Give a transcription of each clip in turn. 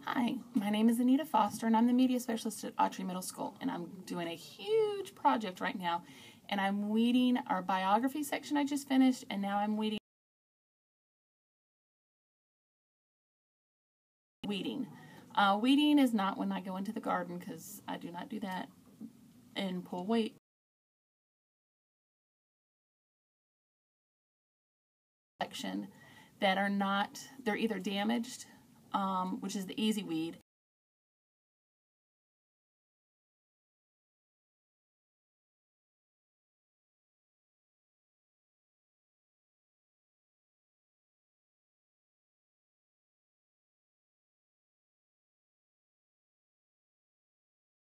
Hi, my name is Anita Foster, and I'm the media specialist at Autry Middle School, and I'm doing a huge project right now, and I'm weeding our biography section I just finished, and now I'm weeding. Weeding is not when I go into the garden, because I do not do that and pull weight. Section that are not, they're either damaged, which is the easy weed,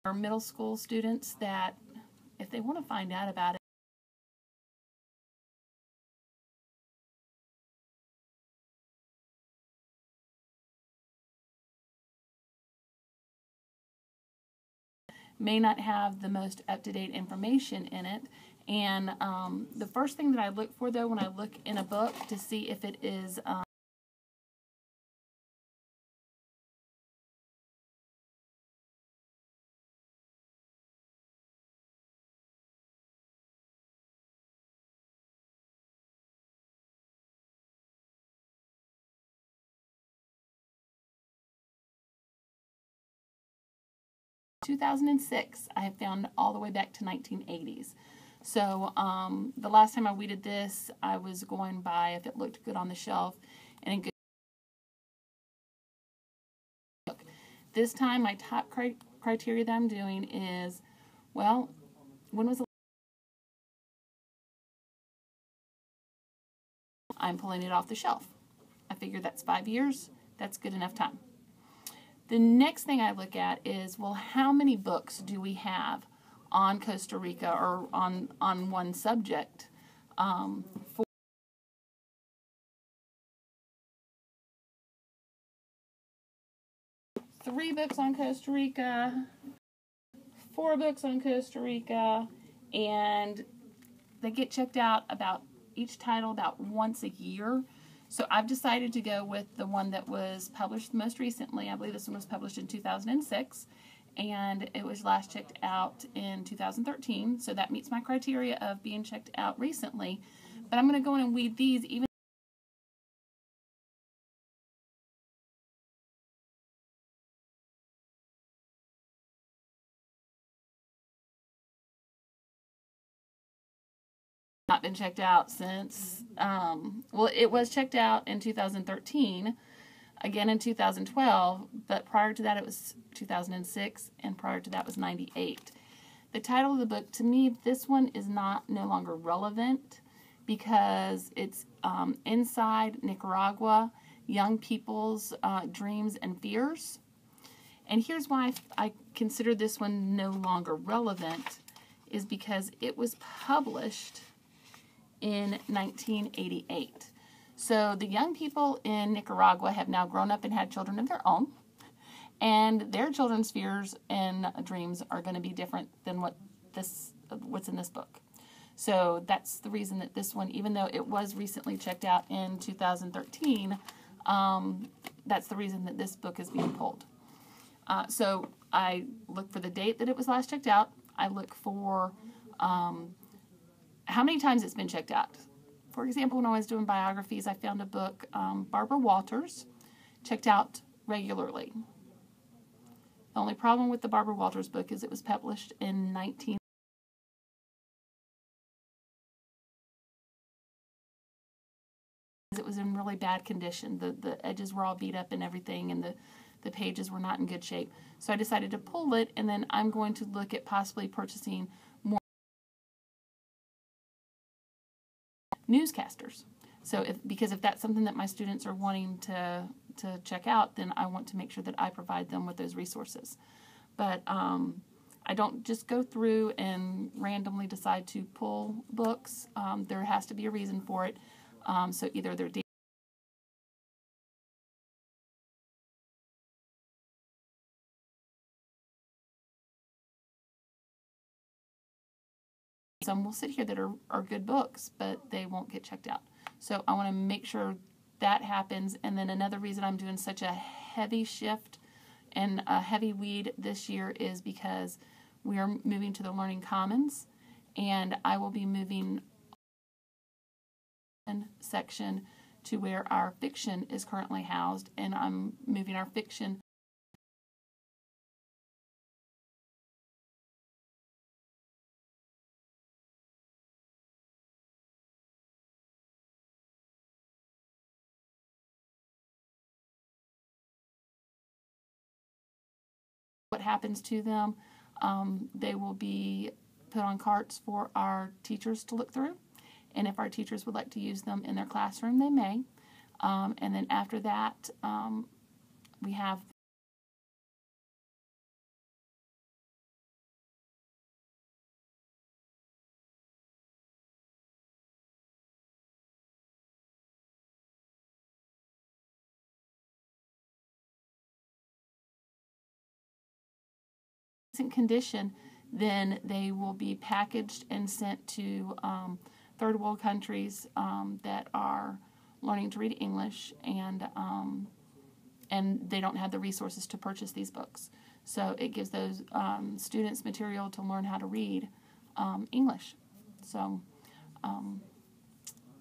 or middle school students that, if they want to find out about it, may not have the most up-to-date information in it. And the first thing that I look for, though, when I look in a book to see if it is – 2006, I have found all the way back to 1980s. So the last time I weeded this, I was going by if it looked good on the shelf and in good. This time, my top criteria that I'm doing is, well, when was the I'm pulling it off the shelf. I figure that's 5 years. That's good enough time. The next thing I look at is, well, how many books do we have on Costa Rica or on one subject? 3 books on Costa Rica, 4 books on Costa Rica, and they get checked out about each title about once a year. So I've decided to go with the one that was published most recently. I believe this one was published in 2006, and it was last checked out in 2013. So that meets my criteria of being checked out recently. But I'm going to go in and weed these even not been checked out since, well, it was checked out in 2013, again in 2012, but prior to that it was 2006, and prior to that was 98. The title of the book, to me, this one is no longer relevant because it's Inside Nicaragua, Young People's Dreams and Fears. And here's why I consider this one no longer relevant, is because it was published in 1988. So the young people in Nicaragua have now grown up and had children of their own, and their children's fears and dreams are going to be different than what's in this book. So that's the reason that this one, even though it was recently checked out in 2013, that's the reason that this book is being pulled. So I look for the date that it was last checked out. I look for how many times it's been checked out. For example, when I was doing biographies, I found a book, Barbara Walters, checked out regularly. The only problem with the Barbara Walters book is it was published in 19. It was in really bad condition. The edges were all beat up and everything, and the pages were not in good shape. So I decided to pull it, and then I'm going to look at possibly purchasing more newscasters. So because if that's something that my students are wanting to check out, then I want to make sure that I provide them with those resources. But I don't just go through and randomly decide to pull books. There has to be a reason for it. So either they're some will sit here that are good books, but they won't get checked out. So I want to make sure that happens. And then another reason I'm doing such a heavy shift And a heavy weed this year is because we are moving to the Learning Commons, and I will be moving section to where our fiction is currently housed, and I'm moving our fiction what happens to them. They will be put on carts for our teachers to look through, and if our teachers would like to use them in their classroom, they may. And then after that, we have condition, then they will be packaged and sent to third world countries that are learning to read English, and they don't have the resources to purchase these books. So it gives those students material to learn how to read English. So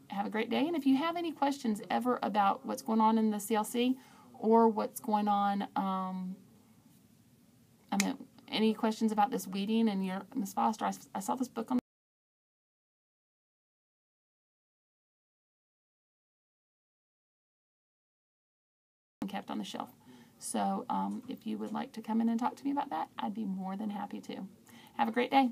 have a great day, and if you have any questions ever about what's going on in the CLC or what's going on, any questions about this weeding and your Miss Foster, I saw this book on kept on the shelf. So if you would like to come in and talk to me about that, I'd be more than happy to. Have a great day.